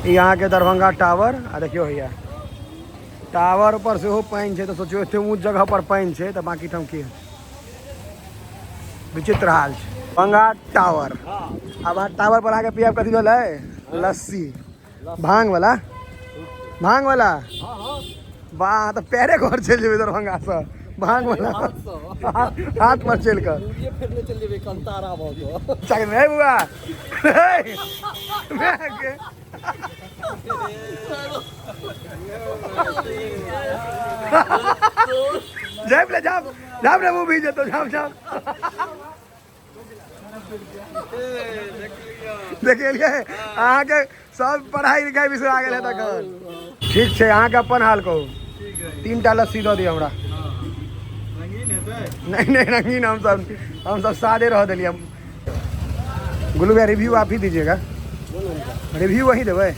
यहाँ के दरभंगा टावर आ देखियो भैया टावर पर से हो पानी है तो सोचियो एते ऊँच जगह पर पानी है तो बाकी ठाम की विचित्र हाल है। दरभंगा टावर अब टावर पर आके पिया कथी वाला है लस्सी भांग वाला वाह तो पैरे घर चल जेबे दरभंगा से भांग वाला हाथ पर चल कर चल नहीं बुआ जाब ले जाब रे वो भी तो जाब देखिए अहाँ के सब पढ़ाई लिखाई विषय आ गए तक ठीक है। अहाँ के अपन हाल कहू 3टा लस्सी दो दिए हमरा नहीं रंगीन हम सब सादे रह दिलिए। गुल्लू भैया रिव्यू आप ही दीजिएगा रिव्यू वही देवे।